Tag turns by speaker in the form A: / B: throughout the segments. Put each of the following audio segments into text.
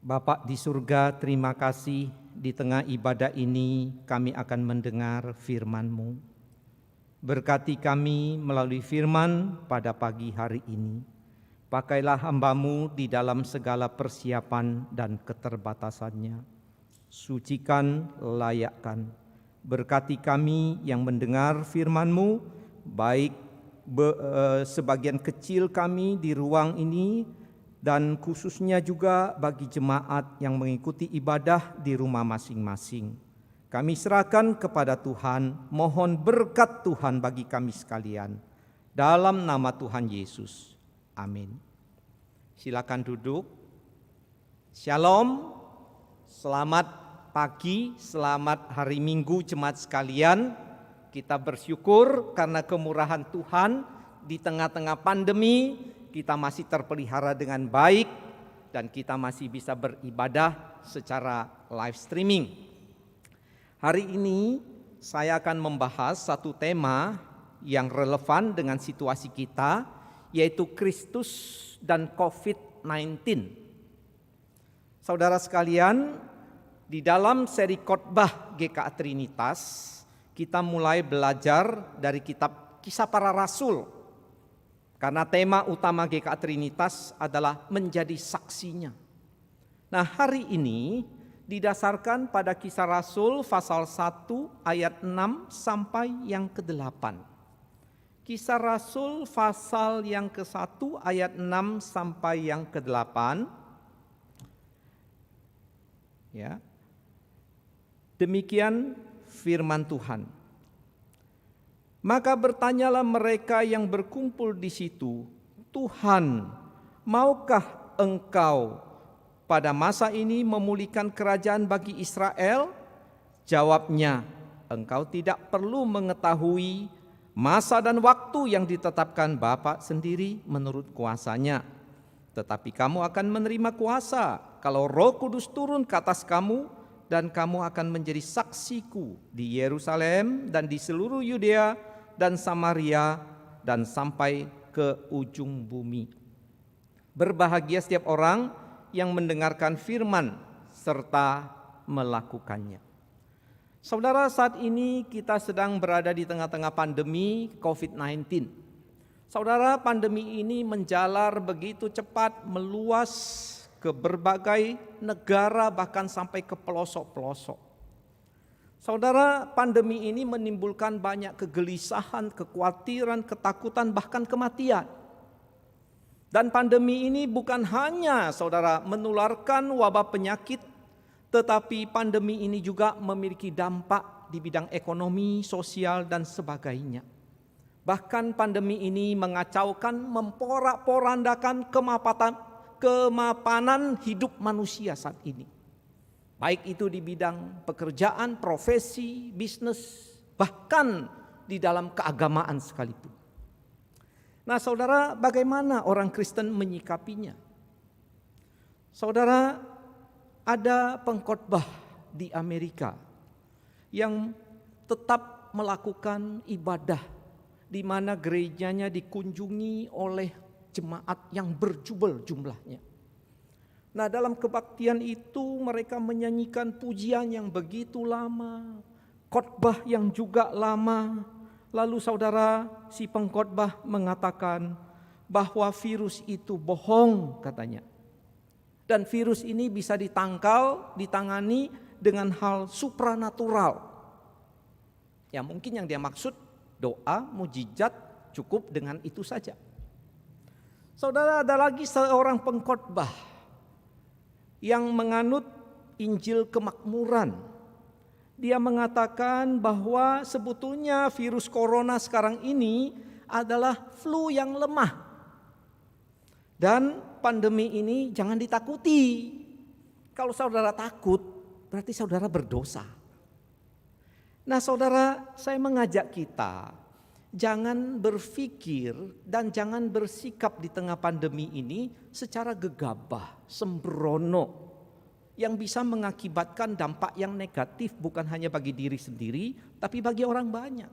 A: Bapa di surga, terima kasih di tengah ibadah ini kami akan mendengar firman-Mu. Berkati kami melalui firman pada pagi hari ini. Pakailah hamba-Mu di dalam segala persiapan dan keterbatasannya. Sucikan, layakkan. Berkati kami yang mendengar firman-Mu, baik sebagian kecil kami di ruang ini, dan khususnya juga bagi jemaat yang mengikuti ibadah di rumah masing-masing. Kami serahkan kepada Tuhan, mohon berkat Tuhan bagi kami sekalian. Dalam nama Tuhan Yesus. Amin. Silakan duduk. Shalom. Selamat pagi, selamat hari Minggu jemaat sekalian. Kita bersyukur karena kemurahan Tuhan di tengah-tengah pandemi kita masih terpelihara dengan baik dan kita masih bisa beribadah secara live streaming. Hari ini saya akan membahas satu tema yang relevan dengan situasi kita, yaitu Kristus dan COVID-19. Saudara sekalian, di dalam seri khotbah GKA Trinitas, kita mulai belajar dari kitab Kisah Para Rasul. Karena tema utama GKA Trinitas adalah menjadi saksinya. Nah, hari ini didasarkan pada Kisah Rasul pasal 1 ayat 6 sampai yang ke-8. Kisah Rasul pasal yang ke-1 ayat 6 sampai yang ke-8. Ya. Demikian firman Tuhan. Maka bertanyalah mereka yang berkumpul di situ, Tuhan, maukah Engkau pada masa ini memulihkan kerajaan bagi Israel? Jawabnya, Engkau tidak perlu mengetahui masa dan waktu yang ditetapkan Bapa sendiri menurut kuasanya. Tetapi kamu akan menerima kuasa kalau Roh Kudus turun ke atas kamu, dan kamu akan menjadi saksiku di Yerusalem dan di seluruh Yudea dan Samaria dan sampai ke ujung bumi. Berbahagia setiap orang yang mendengarkan firman serta melakukannya. Saudara, saat ini kita sedang berada di tengah-tengah pandemi COVID-19. Saudara, pandemi ini menjalar begitu cepat, meluas ke berbagai negara, bahkan sampai ke pelosok-pelosok. Saudara, pandemi ini menimbulkan banyak kegelisahan, kekhawatiran, ketakutan, bahkan kematian. Dan pandemi ini bukan hanya saudara menularkan wabah penyakit, tetapi pandemi ini juga memiliki dampak di bidang ekonomi, sosial, dan sebagainya. Bahkan pandemi ini mengacaukan, memporak-porandakan kemapanan hidup manusia saat ini. Baik itu di bidang pekerjaan, profesi, bisnis, bahkan di dalam keagamaan sekalipun. Nah, saudara, bagaimana orang Kristen menyikapinya? Saudara, ada pengkhotbah di Amerika yang tetap melakukan ibadah di mana gerejanya dikunjungi oleh jemaat yang berjubel jumlahnya. Nah, dalam kebaktian itu mereka menyanyikan pujian yang begitu lama, khotbah yang juga lama. Lalu saudara, si pengkhotbah mengatakan bahwa virus itu bohong katanya. Dan virus ini bisa ditangani dengan hal supranatural. Ya, mungkin yang dia maksud doa, mujizat, cukup dengan itu saja. Saudara, ada lagi seorang pengkhotbah yang menganut Injil kemakmuran. Dia mengatakan bahwa sebetulnya virus corona sekarang ini adalah flu yang lemah. Dan pandemi ini jangan ditakuti. Kalau saudara takut, berarti saudara berdosa. Nah, saudara, saya mengajak kita jangan berpikir dan jangan bersikap di tengah pandemi ini secara gegabah, sembrono, yang bisa mengakibatkan dampak yang negatif bukan hanya bagi diri sendiri, tapi bagi orang banyak.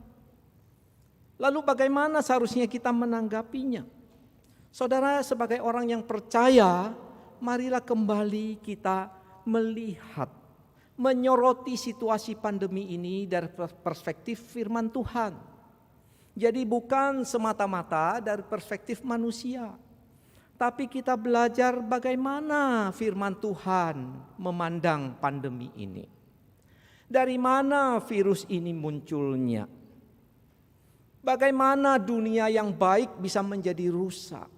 A: Lalu bagaimana seharusnya kita menanggapinya? Saudara, sebagai orang yang percaya marilah kembali kita melihat, menyoroti situasi pandemi ini dari perspektif firman Tuhan. Jadi bukan semata-mata dari perspektif manusia, tapi kita belajar bagaimana firman Tuhan memandang pandemi ini. Dari mana virus ini munculnya? Bagaimana dunia yang baik bisa menjadi rusak?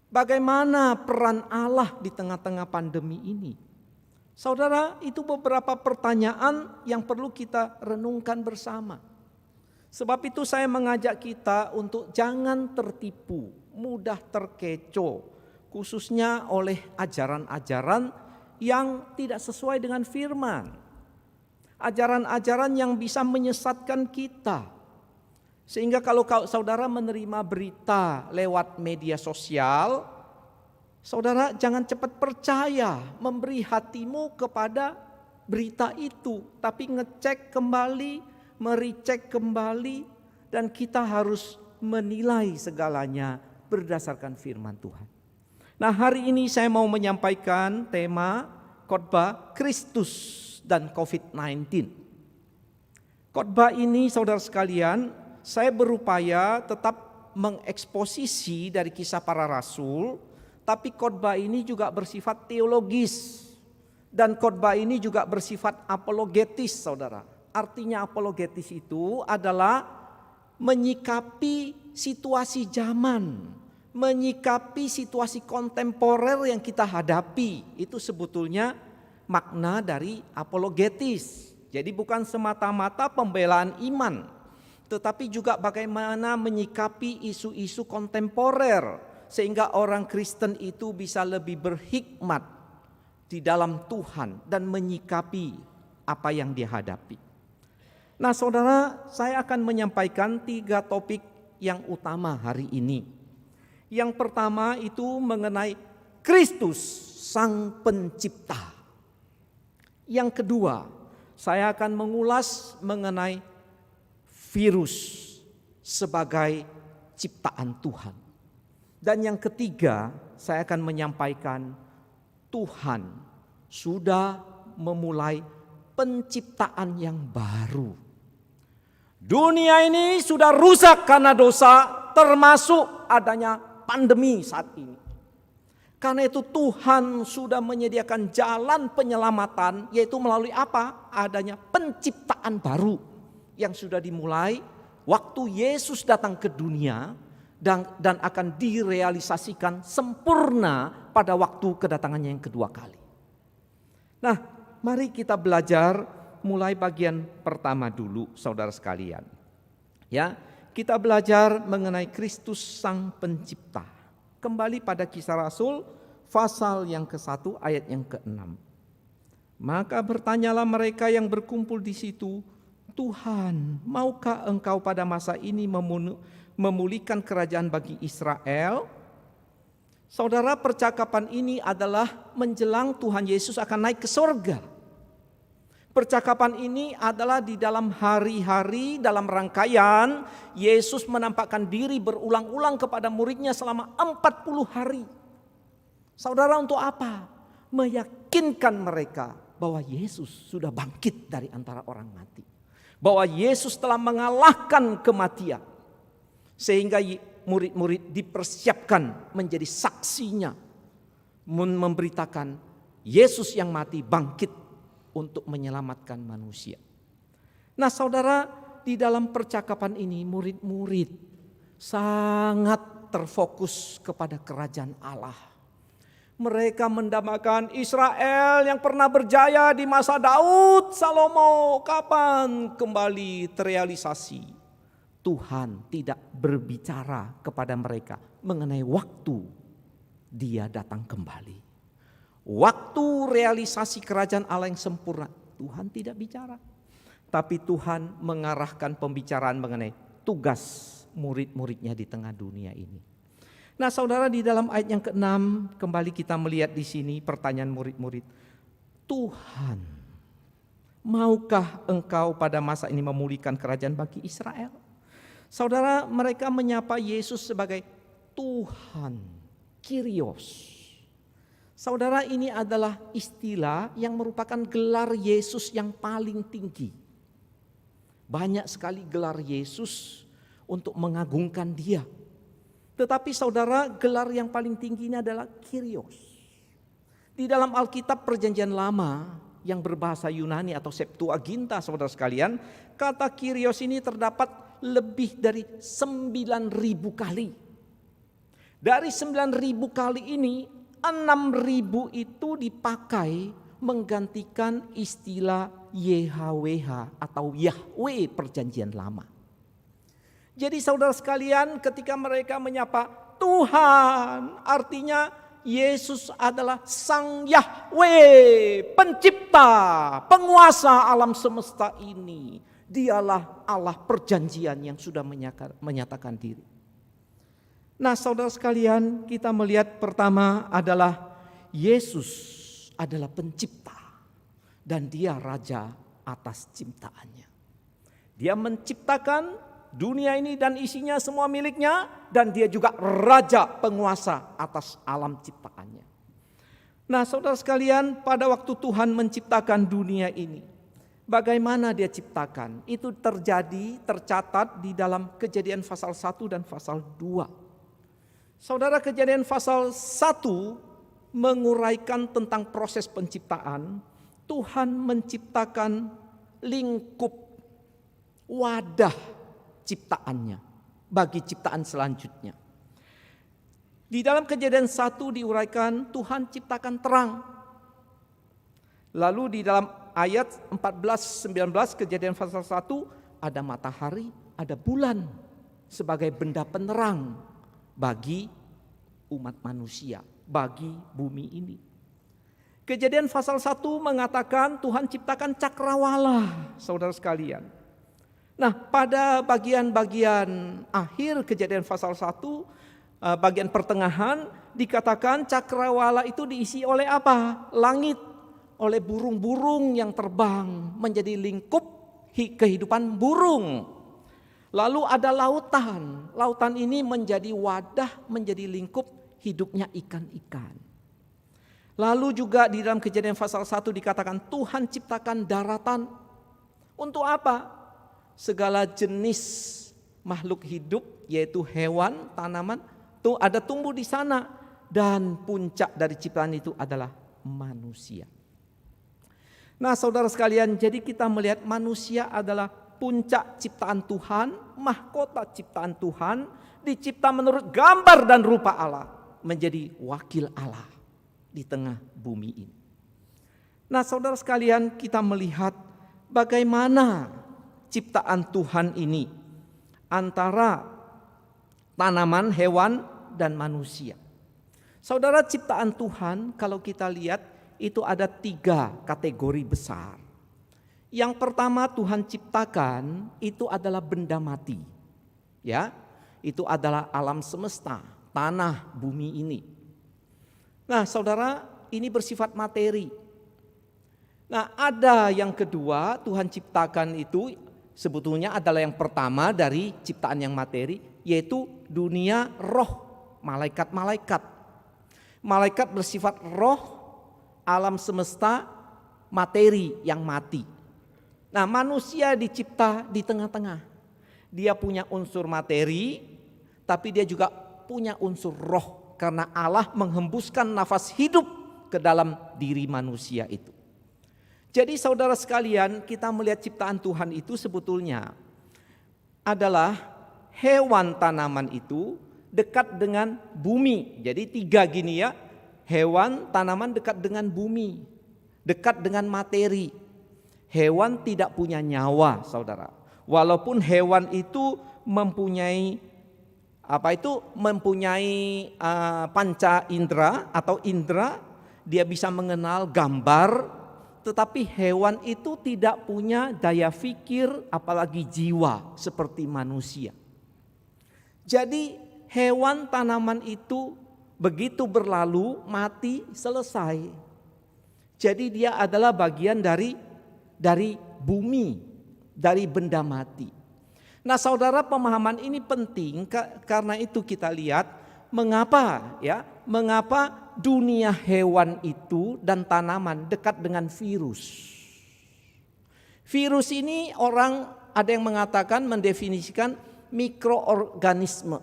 A: Bagaimana peran Allah di tengah-tengah pandemi ini? Saudara, itu beberapa pertanyaan yang perlu kita renungkan bersama. Sebab itu saya mengajak kita untuk jangan tertipu, mudah terkecoh, khususnya oleh ajaran-ajaran yang tidak sesuai dengan firman. Ajaran-ajaran yang bisa menyesatkan kita. Sehingga kalau saudara menerima berita lewat media sosial, saudara jangan cepat percaya, memberi hatimu kepada berita itu. Tapi ngecek kembali, mericek kembali, dan kita harus menilai segalanya berdasarkan firman Tuhan. Nah, hari ini saya mau menyampaikan tema khotbah Kristus dan COVID-19. Khotbah ini saudara sekalian, saya berupaya tetap mengeksposisi dari kisah para rasul, tapi khotbah ini juga bersifat teologis. Dan khotbah ini juga bersifat apologetis, saudara. Artinya apologetis itu adalah menyikapi situasi zaman, menyikapi situasi kontemporer yang kita hadapi. Itu sebetulnya makna dari apologetis. Jadi bukan semata-mata pembelaan iman, tetapi juga bagaimana menyikapi isu-isu kontemporer sehingga orang Kristen itu bisa lebih berhikmat di dalam Tuhan dan menyikapi apa yang dia hadapi. Nah, saudara, saya akan menyampaikan 3 topik yang utama hari ini. Yang pertama itu mengenai Kristus Sang Pencipta. Yang kedua, saya akan mengulas mengenai virus sebagai ciptaan Tuhan. Dan yang ketiga, saya akan menyampaikan Tuhan sudah memulai penciptaan yang baru. Dunia ini sudah rusak karena dosa, termasuk adanya pandemi saat ini. Karena itu Tuhan sudah menyediakan jalan penyelamatan, yaitu melalui apa? Adanya penciptaan baru yang sudah dimulai waktu Yesus datang ke dunia dan akan direalisasikan sempurna pada waktu kedatangannya yang kedua kali. Nah, mari kita belajar mulai bagian pertama dulu, saudara sekalian. Ya, kita belajar mengenai Kristus Sang Pencipta. Kembali pada Kisah Rasul pasal yang ke-1 ayat yang ke-6. Maka bertanyalah mereka yang berkumpul di situ, Tuhan, maukah engkau pada masa ini memulihkan kerajaan bagi Israel? Saudara, percakapan ini adalah menjelang Tuhan Yesus akan naik ke sorga. Percakapan ini adalah di dalam hari-hari dalam rangkaian Yesus menampakkan diri berulang-ulang kepada muridnya selama 40 hari. Saudara, untuk apa? Meyakinkan mereka bahwa Yesus sudah bangkit dari antara orang mati. Bahwa Yesus telah mengalahkan kematian. Sehingga murid-murid dipersiapkan menjadi saksinya. Memberitakan Yesus yang mati bangkit untuk menyelamatkan manusia. Nah, saudara, di dalam percakapan ini murid-murid sangat terfokus kepada kerajaan Allah. Mereka mendambakan Israel yang pernah berjaya di masa Daud, Salomo, kapan kembali terrealisasi. Tuhan tidak berbicara kepada mereka mengenai waktu Dia datang kembali. Waktu realisasi kerajaan Allah yang sempurna, Tuhan tidak bicara. Tapi Tuhan mengarahkan pembicaraan mengenai tugas murid-muridnya di tengah dunia ini. Nah, saudara, di dalam ayat yang ke-6 kembali kita melihat di sini pertanyaan murid-murid. Tuhan, maukah engkau pada masa ini memulihkan kerajaan bagi Israel? Saudara, mereka menyapa Yesus sebagai Tuhan, Kyrios. Saudara, ini adalah istilah yang merupakan gelar Yesus yang paling tinggi. Banyak sekali gelar Yesus untuk mengagungkan Dia. Tetapi saudara, gelar yang paling tinggi ini adalah Kyrios. Di dalam Alkitab Perjanjian Lama yang berbahasa Yunani atau Septuaginta, saudara sekalian, kata Kyrios ini terdapat lebih dari 9.000 kali. Dari 9.000 kali ini, 6.000 itu dipakai menggantikan istilah YHWH atau Yahweh Perjanjian Lama. Jadi saudara sekalian, ketika mereka menyapa Tuhan, artinya Yesus adalah Sang Yahweh, pencipta, penguasa alam semesta ini. Dialah Allah perjanjian yang sudah menyatakan diri. Nah, saudara sekalian, kita melihat pertama adalah Yesus adalah pencipta dan Dia raja atas ciptaannya. Dia menciptakan dunia ini dan isinya semua miliknya, dan Dia juga raja penguasa atas alam ciptaannya. Nah, saudara sekalian, pada waktu Tuhan menciptakan dunia ini, bagaimana Dia ciptakan? Itu tercatat di dalam Kejadian pasal 1 dan pasal 2. Saudara, Kejadian pasal 1 menguraikan tentang proses penciptaan. Tuhan menciptakan lingkup wadah ciptaannya bagi ciptaan selanjutnya. Di dalam Kejadian 1 diuraikan Tuhan ciptakan terang. Lalu di dalam ayat 14-19 Kejadian pasal 1 ada matahari, ada bulan sebagai benda penerang bagi umat manusia, bagi bumi ini. Kejadian pasal 1 mengatakan Tuhan ciptakan cakrawala, saudara sekalian. Nah, pada bagian-bagian akhir Kejadian pasal 1, bagian pertengahan, dikatakan cakrawala itu diisi oleh apa? Langit, oleh burung-burung yang terbang menjadi lingkup kehidupan burung. Lalu ada lautan. Lautan ini menjadi wadah, menjadi lingkup hidupnya ikan-ikan. Lalu juga di dalam Kejadian pasal 1 dikatakan Tuhan ciptakan daratan. Untuk apa? Segala jenis makhluk hidup, yaitu hewan, tanaman, tuh ada tumbuh di sana. Dan puncak dari ciptaan itu adalah manusia. Nah, saudara sekalian, jadi kita melihat manusia adalah puncak ciptaan Tuhan, mahkota ciptaan Tuhan, dicipta menurut gambar dan rupa Allah, menjadi wakil Allah di tengah bumi ini. Nah, saudara sekalian, kita melihat bagaimana ciptaan Tuhan ini antara tanaman, hewan, dan manusia. Saudara, ciptaan Tuhan kalau kita lihat itu ada 3 kategori besar. Yang pertama Tuhan ciptakan itu adalah benda mati. Ya, itu adalah alam semesta, tanah, bumi ini. Nah, saudara, ini bersifat materi. Nah, ada yang kedua, Tuhan ciptakan itu sebetulnya adalah yang pertama dari ciptaan yang materi, yaitu dunia roh, malaikat-malaikat. Malaikat bersifat roh, alam semesta, materi yang mati. Nah, manusia dicipta di tengah-tengah. Dia punya unsur materi, tapi dia juga punya unsur roh. Karena Allah menghembuskan nafas hidup ke dalam diri manusia itu. Jadi saudara sekalian, kita melihat ciptaan Tuhan itu sebetulnya adalah hewan, tanaman itu dekat dengan bumi. Jadi 3 gini ya, hewan, tanaman dekat dengan bumi, dekat dengan materi. Hewan tidak punya nyawa, saudara. Walaupun hewan itu mempunyai panca indera atau indera, dia bisa mengenal gambar, tetapi hewan itu tidak punya daya fikir, apalagi jiwa seperti manusia. Jadi hewan, tanaman itu begitu berlalu, mati, selesai. Jadi dia adalah bagian dari bumi, dari benda mati. Nah, saudara, pemahaman ini penting karena itu kita lihat mengapa dunia hewan itu dan tanaman dekat dengan virus. Virus ini orang ada yang mengatakan mendefinisikan mikroorganisme.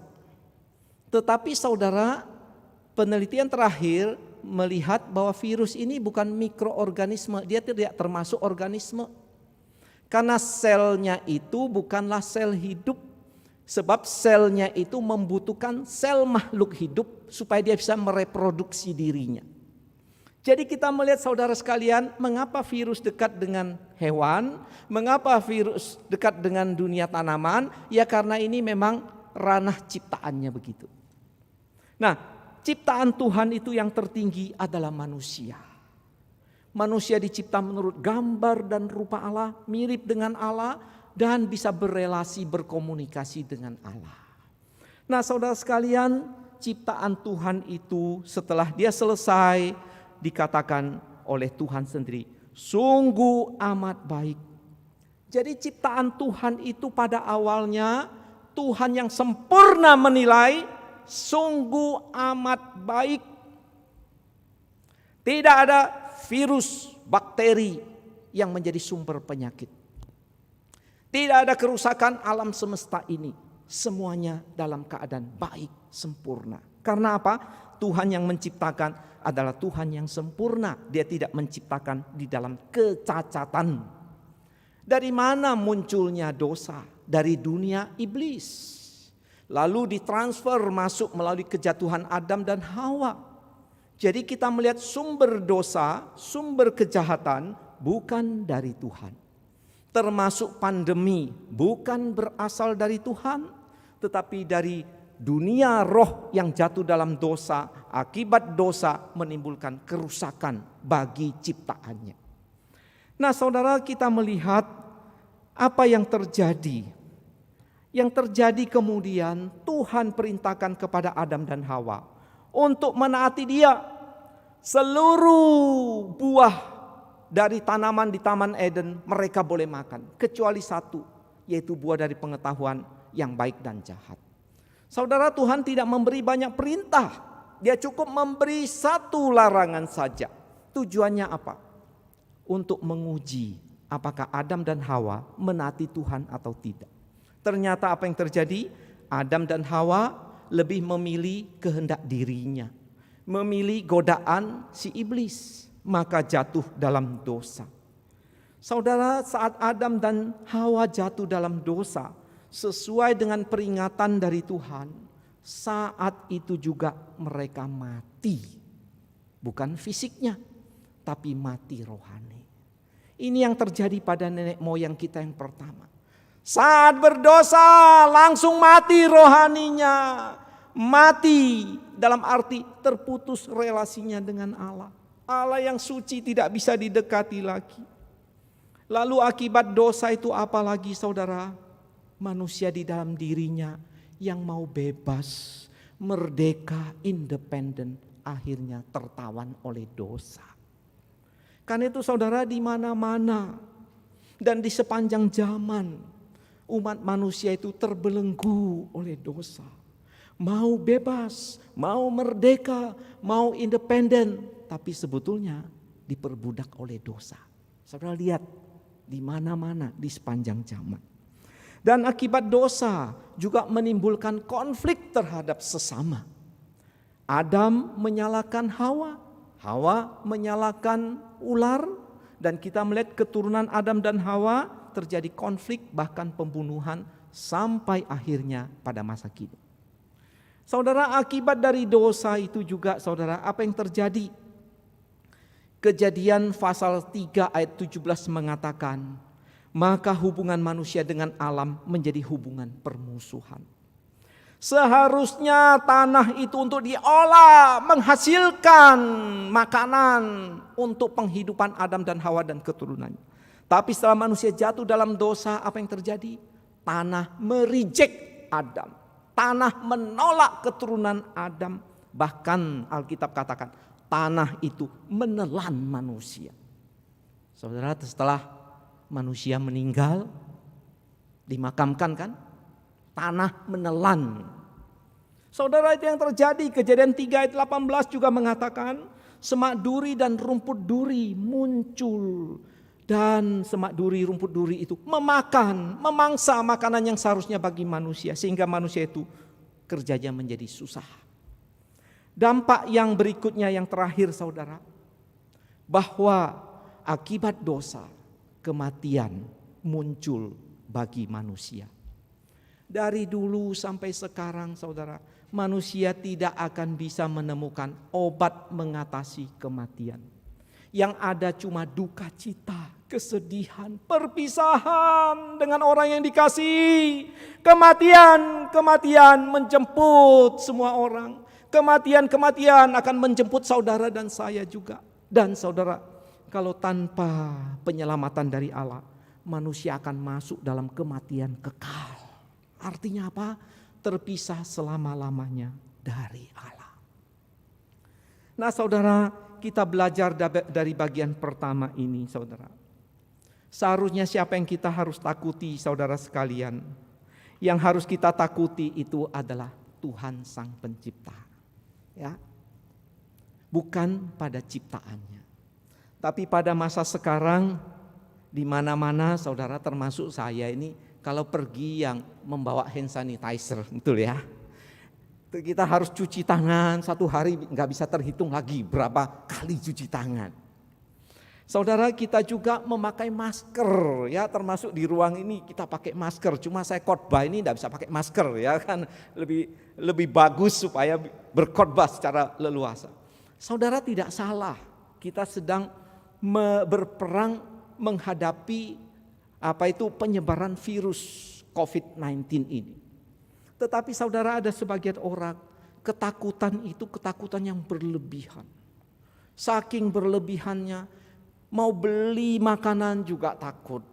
A: Tetapi saudara, penelitian terakhir melihat bahwa virus ini bukan mikroorganisme, dia tidak termasuk organisme. Karena selnya itu bukanlah sel hidup, sebab selnya itu membutuhkan sel makhluk hidup supaya dia bisa mereproduksi dirinya. Jadi kita melihat saudara sekalian, mengapa virus dekat dengan hewan, mengapa virus dekat dengan dunia tanaman, ya karena ini memang ranah ciptaannya begitu. Nah, ciptaan Tuhan itu yang tertinggi adalah manusia. Manusia dicipta menurut gambar dan rupa Allah, mirip dengan Allah, dan bisa berelasi, berkomunikasi dengan Allah. Nah saudara sekalian, ciptaan Tuhan itu setelah dia selesai, dikatakan oleh Tuhan sendiri, sungguh amat baik. Jadi ciptaan Tuhan itu pada awalnya Tuhan yang sempurna menilai, sungguh amat baik. Tidak ada virus, bakteri yang menjadi sumber penyakit. Tidak ada kerusakan alam semesta ini. Semuanya dalam keadaan baik, sempurna. Karena apa? Tuhan yang menciptakan adalah Tuhan yang sempurna. Dia tidak menciptakan di dalam kecacatan. Dari mana munculnya dosa? Dari dunia iblis. Lalu ditransfer masuk melalui kejatuhan Adam dan Hawa. Jadi kita melihat sumber dosa, sumber kejahatan bukan dari Tuhan. Termasuk pandemi bukan berasal dari Tuhan, tetapi dari dunia roh yang jatuh dalam dosa. Akibat dosa menimbulkan kerusakan bagi ciptaannya. Nah saudara, kita melihat apa yang terjadi. Yang terjadi kemudian Tuhan perintahkan kepada Adam dan Hawa untuk menaati dia. Seluruh buah dari tanaman di Taman Eden mereka boleh makan, kecuali satu, yaitu buah dari pengetahuan yang baik dan jahat. Saudara, Tuhan tidak memberi banyak perintah. Dia cukup memberi satu larangan saja. Tujuannya apa? Untuk menguji apakah Adam dan Hawa menaati Tuhan atau tidak. Ternyata apa yang terjadi? Adam dan Hawa lebih memilih kehendak dirinya, memilih godaan si iblis, maka jatuh dalam dosa. Saudara, saat Adam dan Hawa jatuh dalam dosa, sesuai dengan peringatan dari Tuhan, saat itu juga mereka mati. Bukan fisiknya, tapi mati rohani. Ini yang terjadi pada nenek moyang kita yang pertama. Saat berdosa langsung mati rohaninya. Mati dalam arti terputus relasinya dengan Allah. Allah yang suci tidak bisa didekati lagi. Lalu akibat dosa itu apa lagi saudara? Manusia di dalam dirinya yang mau bebas, merdeka, independen, akhirnya tertawan oleh dosa. Karena itu saudara, di mana-mana dan di sepanjang zaman umat manusia itu terbelenggu oleh dosa. Mau bebas, mau merdeka, mau independen, tapi sebetulnya diperbudak oleh dosa. Saudara lihat di mana-mana di sepanjang zaman. Dan akibat dosa juga menimbulkan konflik terhadap sesama. Adam menyalahkan Hawa, Hawa menyalahkan ular, dan kita melihat keturunan Adam dan Hawa terjadi konflik bahkan pembunuhan sampai akhirnya pada masa kini. Saudara, akibat dari dosa itu juga saudara, apa yang terjadi? Kejadian pasal 3 ayat 17 mengatakan, maka hubungan manusia dengan alam menjadi hubungan permusuhan. Seharusnya tanah itu untuk diolah, menghasilkan makanan untuk penghidupan Adam dan Hawa dan keturunannya. Tapi setelah manusia jatuh dalam dosa, apa yang terjadi? Tanah merijek Adam. Tanah menolak keturunan Adam. Bahkan Alkitab katakan, tanah itu menelan manusia. Saudara, setelah manusia meninggal, dimakamkan kan, tanah menelan. Saudara, itu yang terjadi. Kejadian 3 ayat 18 juga mengatakan, semak duri dan rumput duri muncul. Dan semak duri, rumput duri itu memangsa makanan yang seharusnya bagi manusia. Sehingga manusia itu kerjanya menjadi susah. Dampak yang berikutnya yang terakhir saudara, bahwa akibat dosa kematian muncul bagi manusia. Dari dulu sampai sekarang saudara, manusia tidak akan bisa menemukan obat mengatasi kematian. Yang ada cuma duka cita, kesedihan, perpisahan dengan orang yang dikasihi. Kematian menjemput semua orang. Kematian akan menjemput saudara dan saya juga. Dan saudara, kalau tanpa penyelamatan dari Allah, manusia akan masuk dalam kematian kekal. Artinya apa? Terpisah selama-lamanya dari Allah. Nah saudara, kita belajar dari bagian pertama ini saudara. Seharusnya siapa yang kita harus takuti saudara sekalian? Yang harus kita takuti itu adalah Tuhan Sang Pencipta. Ya, bukan pada ciptaannya. Tapi pada masa sekarang, di mana-mana saudara termasuk saya ini, kalau pergi yang membawa hand sanitizer, betul ya. Kita harus cuci tangan, satu hari nggak bisa terhitung lagi berapa kali cuci tangan. Saudara, kita juga memakai masker ya, termasuk di ruang ini kita pakai masker. Cuma saya khotbah ini tidak bisa pakai masker ya kan, lebih bagus supaya berkhotbah secara leluasa. Saudara, tidak salah, kita sedang berperang menghadapi penyebaran virus COVID-19 ini. Tetapi saudara, ada sebagian orang ketakutan itu ketakutan yang berlebihan. Saking berlebihannya, mau beli makanan juga takut.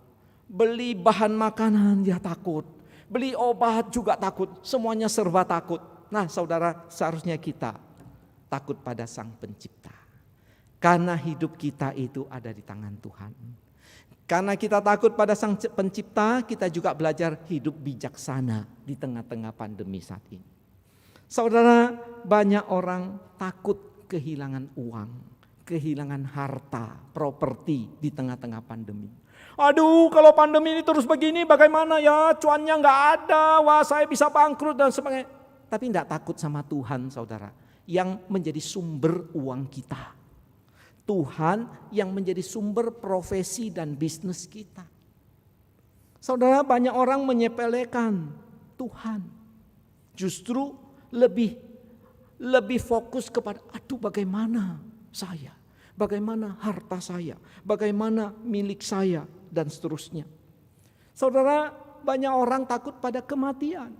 A: Beli bahan makanan ya takut. Beli obat juga takut. Semuanya serba takut. Nah saudara, seharusnya kita takut pada Sang Pencipta. Karena hidup kita itu ada di tangan Tuhan. Karena kita takut pada Sang Pencipta, kita juga belajar hidup bijaksana di tengah-tengah pandemi saat ini. Saudara, banyak orang takut kehilangan uang, kehilangan harta, properti di tengah-tengah pandemi. Aduh, kalau pandemi ini terus begini bagaimana ya? Cuannya nggak ada, wah saya bisa bangkrut dan sebagainya. Tapi tidak takut sama Tuhan saudara, yang menjadi sumber uang kita. Tuhan yang menjadi sumber profesi dan bisnis kita. Saudara, banyak orang menyepelekan Tuhan. Justru lebih fokus kepada bagaimana saya, bagaimana harta saya, bagaimana milik saya dan seterusnya. Saudara, banyak orang takut pada kematian.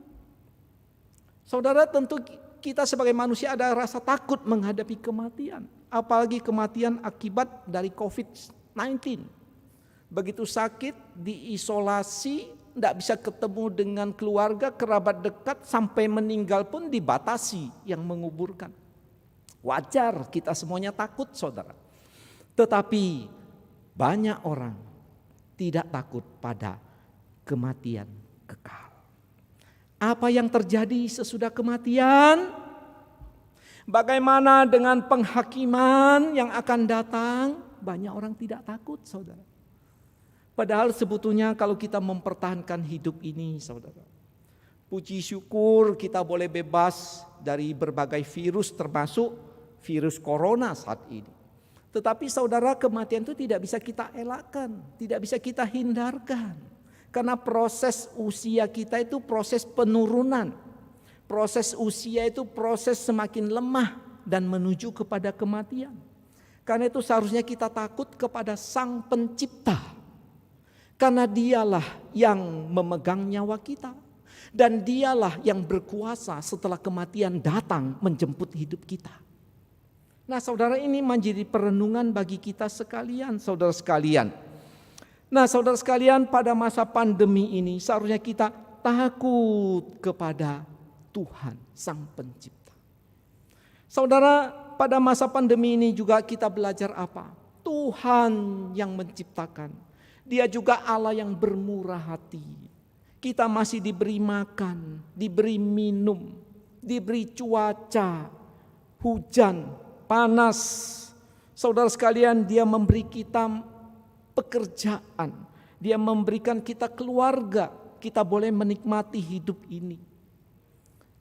A: Saudara, tentu kita sebagai manusia ada rasa takut menghadapi kematian. Apalagi kematian akibat dari COVID-19. Begitu sakit, diisolasi, tidak bisa ketemu dengan keluarga, kerabat dekat, sampai meninggal pun dibatasi yang menguburkan. Wajar kita semuanya takut saudara. Tetapi banyak orang tidak takut pada kematian kekal. Apa yang terjadi sesudah kematian? Bagaimana dengan penghakiman yang akan datang? Banyak orang tidak takut saudara. Padahal sebetulnya kalau kita mempertahankan hidup ini saudara, puji syukur kita boleh bebas dari berbagai virus termasuk virus corona saat ini. Tetapi saudara, kematian itu tidak bisa kita elakkan, tidak bisa kita hindarkan. Karena proses usia kita itu proses penurunan. Proses usia itu proses semakin lemah dan menuju kepada kematian. Karena itu seharusnya kita takut kepada Sang Pencipta. Karena dialah yang memegang nyawa kita. Dan dialah yang berkuasa setelah kematian datang menjemput hidup kita. Nah saudara, ini menjadi perenungan bagi kita sekalian, saudara sekalian. Nah saudara sekalian, pada masa pandemi ini seharusnya kita takut kepada Tuhan Sang Pencipta. Saudara, pada masa pandemi ini juga kita belajar apa? Tuhan yang menciptakan. Dia juga Allah yang bermurah hati. Kita masih diberi makan, diberi minum. diberi cuaca, hujan, panas. Saudara sekalian, Dia memberi kita pekerjaan, Dia memberikan kita keluarga, kita boleh menikmati hidup ini.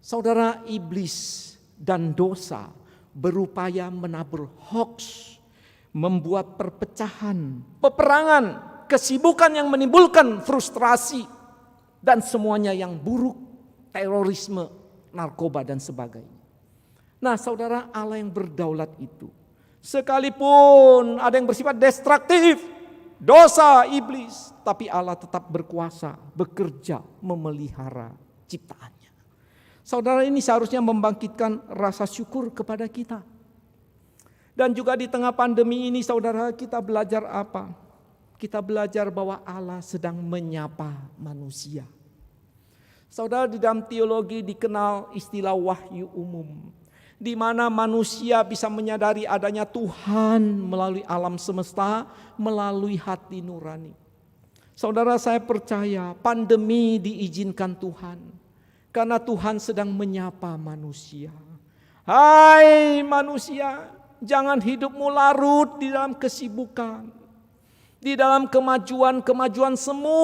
A: Saudara, iblis dan dosa berupaya menabur hoax, membuat perpecahan, peperangan, kesibukan yang menimbulkan frustrasi, dan semuanya yang buruk, terorisme, narkoba, dan sebagainya. Nah saudara, Allah yang berdaulat itu, sekalipun ada yang bersifat destruktif, dosa, iblis, tapi Allah tetap berkuasa, bekerja, memelihara ciptaannya. Saudara, ini seharusnya membangkitkan rasa syukur kepada kita. Dan juga di tengah pandemi ini saudara, kita belajar apa? Kita belajar bahwa Allah sedang menyapa manusia. Saudara, di dalam teologi dikenal istilah wahyu umum, di mana manusia bisa menyadari adanya Tuhan melalui alam semesta, melalui hati nurani. Saudara, saya percaya pandemi diizinkan Tuhan, karena Tuhan sedang menyapa manusia. Hai manusia, jangan hidupmu larut di dalam kesibukan, di dalam kemajuan-kemajuan semu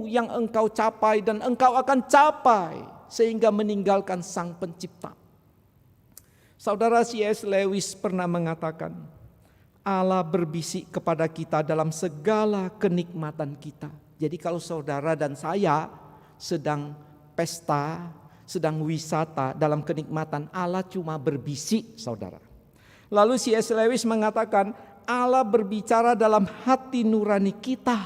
A: yang engkau capai dan engkau akan capai sehingga meninggalkan Sang Pencipta. Saudara, C.S. Lewis pernah mengatakan, Allah berbisik kepada kita dalam segala kenikmatan kita. Jadi kalau saudara dan saya sedang pesta, sedang wisata dalam kenikmatan, Allah cuma berbisik, saudara. Lalu C.S. Lewis mengatakan, Allah berbicara dalam hati nurani kita.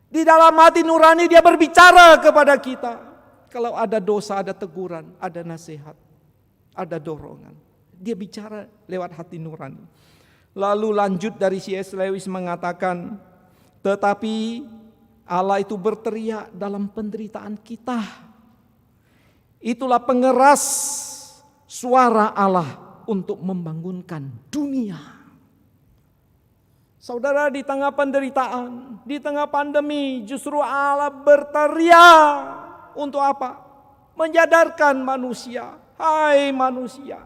A: Di dalam hati nurani Dia berbicara kepada kita. Kalau ada dosa, ada teguran, ada nasihat, ada dorongan, Dia bicara lewat hati nurani. Lalu lanjut dari C.S. Lewis mengatakan, tetapi Allah itu berteriak dalam penderitaan kita. Itulah pengeras suara Allah untuk membangunkan dunia. Saudara, di tengah penderitaan, di tengah pandemi, justru Allah berteriak untuk apa? Menyadarkan manusia. Hai manusia,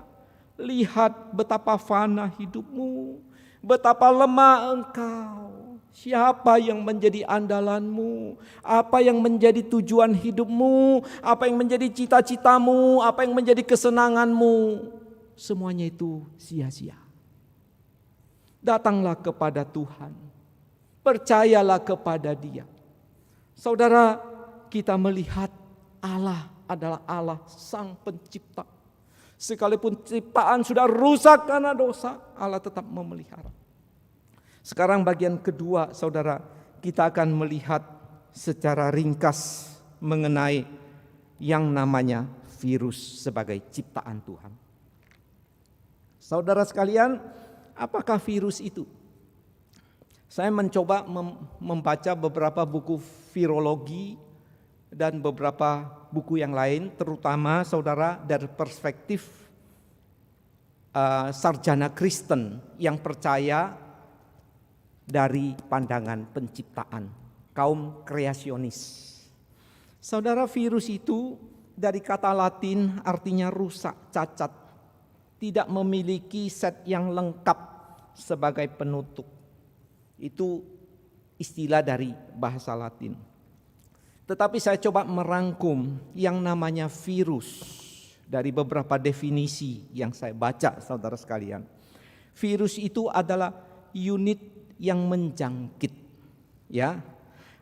A: lihat betapa fana hidupmu, betapa lemah engkau. Siapa yang menjadi andalanmu? Apa yang menjadi tujuan hidupmu? Apa yang menjadi cita-citamu? Apa yang menjadi kesenanganmu? Semuanya itu sia-sia. Datanglah kepada Tuhan, percayalah kepada Dia. Saudara, kita melihat Allah adalah Allah Sang Pencipta. Sekalipun ciptaan sudah rusak karena dosa, Allah tetap memelihara. Sekarang bagian kedua, saudara, kita akan melihat secara ringkas mengenai yang namanya virus sebagai ciptaan Tuhan. Saudara sekalian, apakah virus itu? Saya mencoba membaca beberapa buku virologi dan beberapa buku yang lain, terutama saudara dari perspektif sarjana Kristen yang percaya dari pandangan penciptaan, kaum kreasionis. Saudara, virus itu dari kata Latin artinya rusak, cacat, tidak memiliki set yang lengkap sebagai penutup. Itu istilah dari bahasa Latin. Tetapi saya coba merangkum yang namanya virus dari beberapa definisi yang saya baca, saudara sekalian. Virus itu adalah unit yang menjangkit, ya,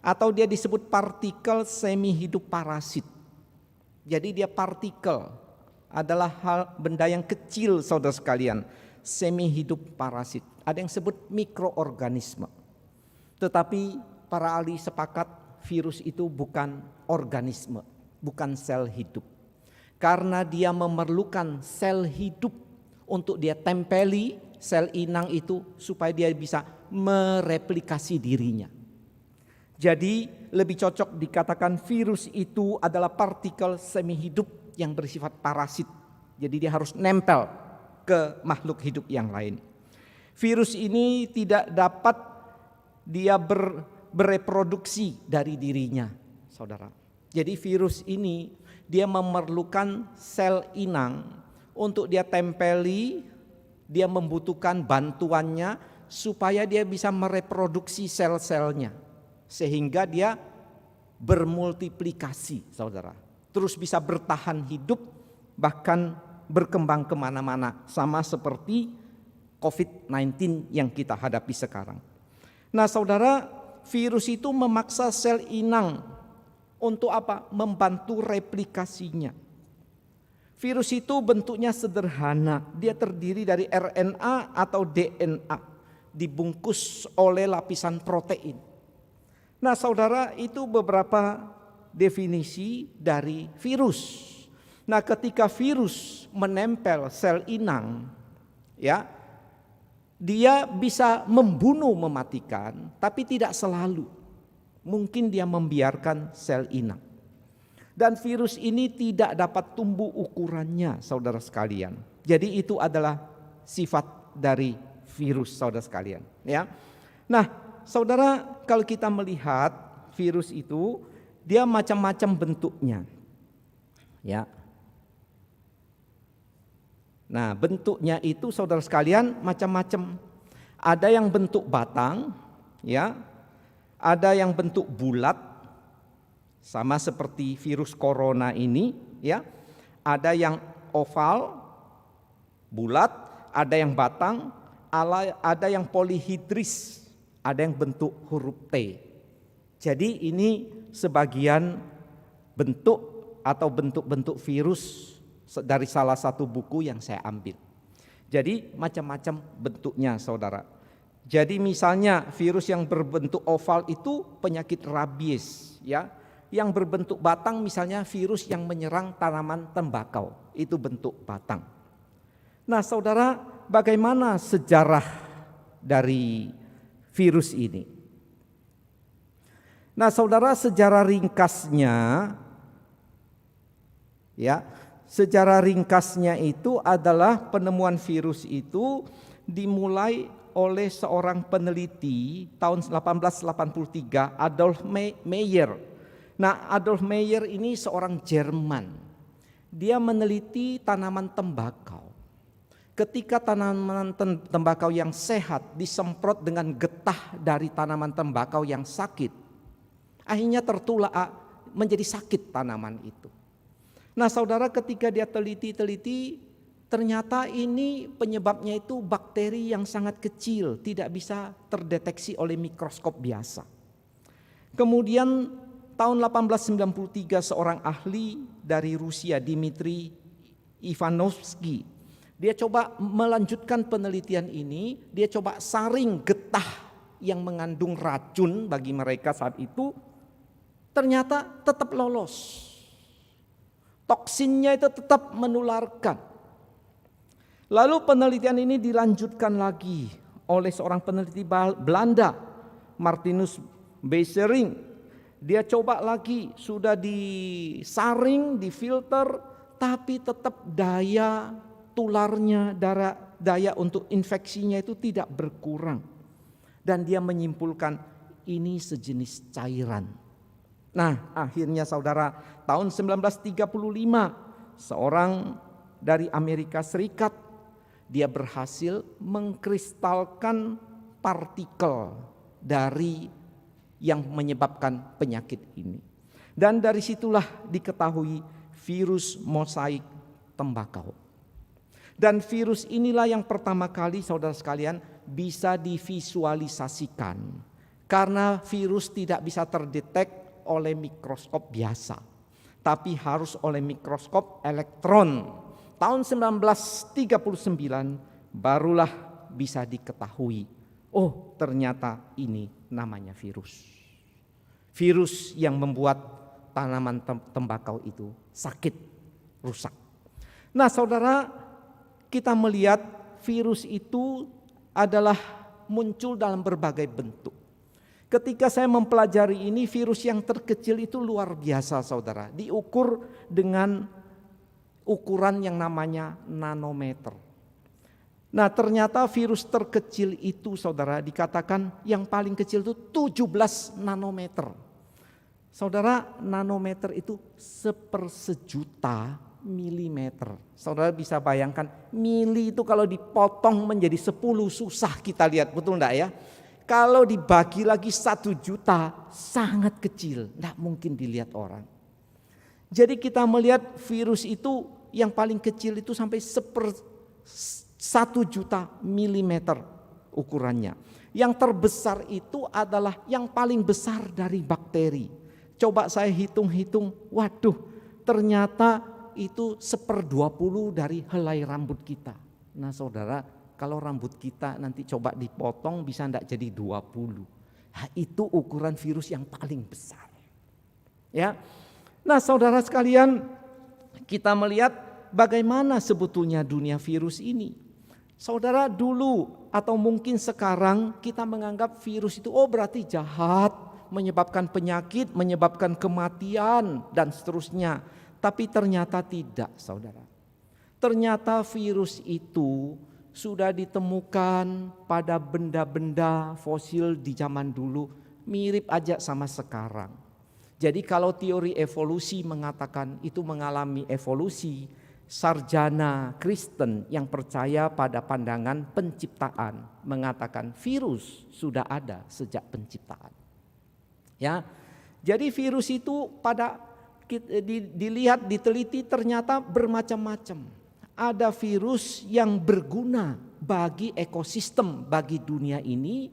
A: atau dia disebut partikel semi hidup parasit. Jadi dia partikel adalah benda yang kecil, saudara sekalian, semi hidup parasit. Ada yang sebut mikroorganisme. Tetapi para ahli sepakat virus itu bukan organisme, bukan sel hidup. Karena dia memerlukan sel hidup untuk dia tempeli sel inang itu supaya dia bisa mereplikasi dirinya. Jadi lebih cocok dikatakan virus itu adalah partikel semi hidup yang bersifat parasit. Jadi dia harus nempel ke makhluk hidup yang lain. Virus ini tidak dapat dia bereproduksi dari dirinya, saudara. Jadi virus ini dia memerlukan sel inang untuk dia tempeli, dia membutuhkan bantuannya supaya dia bisa mereproduksi sel-selnya sehingga dia bermultiplikasi, saudara. Terus bisa bertahan hidup, bahkan berkembang kemana-mana, sama seperti COVID-19 yang kita hadapi sekarang. Nah saudara, virus itu memaksa sel inang untuk apa? Membantu replikasinya. Virus itu bentuknya sederhana, dia terdiri dari RNA atau DNA, dibungkus oleh lapisan protein. Nah saudara, itu beberapa definisi dari virus. Nah ketika virus menempel sel inang, ya, dia bisa membunuh, mematikan, tapi tidak selalu. Mungkin dia membiarkan sel inang. Dan virus ini tidak dapat tumbuh ukurannya, saudara sekalian. Jadi itu adalah sifat dari virus, saudara sekalian. Ya. Nah, saudara, kalau kita melihat virus itu, dia macam-macam bentuknya. Ya. Nah, bentuknya itu saudara sekalian macam-macam. Ada yang bentuk batang, ya. Ada yang bentuk bulat, sama seperti virus corona ini, ya. Ada yang oval, bulat, ada yang batang, ada yang polihidris, ada yang bentuk huruf T. Jadi ini sebagian bentuk atau bentuk-bentuk virus dari salah satu buku yang saya ambil. Jadi macam-macam bentuknya, saudara. Jadi misalnya virus yang berbentuk oval itu penyakit rabies, ya. Yang berbentuk batang misalnya virus yang menyerang tanaman tembakau, itu bentuk batang. Nah, saudara, bagaimana sejarah dari virus ini? Nah, saudara, sejarah ringkasnya, ya, sejarah ringkasnya itu adalah penemuan virus itu dimulai oleh seorang peneliti tahun 1883, Adolf Meyer. Nah, Adolf Meyer ini seorang Jerman. Dia meneliti tanaman tembakau. Ketika tanaman tembakau yang sehat disemprot dengan getah dari tanaman tembakau yang sakit, akhirnya tertular, menjadi sakit tanaman itu. Nah, saudara, ketika dia teliti, ternyata ini penyebabnya itu bakteri yang sangat kecil, tidak bisa terdeteksi oleh mikroskop biasa. Kemudian tahun 1893 seorang ahli dari Rusia, Dmitri Ivanovsky, dia coba melanjutkan penelitian ini, dia coba saring getah yang mengandung racun bagi mereka saat itu, ternyata tetap lolos. Toksinnya itu tetap menularkan. Lalu penelitian ini dilanjutkan lagi oleh seorang peneliti Belanda, Martinus Beijering. Dia coba lagi, sudah disaring, difilter, tapi tetap daya tularnya, daya untuk infeksinya itu tidak berkurang. Dan dia menyimpulkan ini sejenis cairan. Nah, akhirnya saudara, tahun 1935 seorang dari Amerika Serikat, dia berhasil mengkristalkan partikel dari yang menyebabkan penyakit ini. Dan dari situlah diketahui virus mosaik tembakau. Dan virus inilah yang pertama kali, saudara sekalian, bisa divisualisasikan. Karena virus tidak bisa terdetek oleh mikroskop biasa, tapi harus oleh mikroskop elektron. Tahun 1939 barulah bisa diketahui, oh ternyata ini namanya virus. Virus yang membuat tanaman tembakau itu sakit, rusak. Nah, saudara, kita melihat virus itu adalah muncul dalam berbagai bentuk. Ketika saya mempelajari ini, virus yang terkecil itu luar biasa, saudara. Diukur dengan ukuran yang namanya nanometer. Nah, ternyata virus terkecil itu, saudara, dikatakan yang paling kecil itu 17 nanometer. Saudara, nanometer itu 1/1000 milimeter. Saudara bisa bayangkan, mili itu kalau dipotong menjadi 10 susah kita lihat, betul enggak ya? Kalau dibagi lagi 1 juta, sangat kecil, enggak mungkin dilihat orang. Jadi kita melihat virus itu yang paling kecil itu sampai 1 juta milimeter ukurannya. Yang terbesar itu adalah yang paling besar dari bakteri. Coba saya hitung-hitung, waduh, ternyata itu 1/20 dari helai rambut kita. Nah saudara, kalau rambut kita nanti coba dipotong bisa enggak jadi 20. Nah, itu ukuran virus yang paling besar. Ya. Nah saudara sekalian, kita melihat bagaimana sebetulnya dunia virus ini. Saudara, dulu atau mungkin sekarang kita menganggap virus itu berarti jahat, menyebabkan penyakit, menyebabkan kematian dan seterusnya. Tapi ternyata tidak, saudara. Ternyata virus itu sudah ditemukan pada benda-benda fosil di zaman dulu, mirip aja sama sekarang. Jadi kalau teori evolusi mengatakan itu mengalami evolusi, sarjana Kristen yang percaya pada pandangan penciptaan mengatakan virus sudah ada sejak penciptaan. Ya. Jadi virus itu dilihat, diteliti ternyata bermacam-macam. Ada virus yang berguna bagi ekosistem, bagi dunia ini,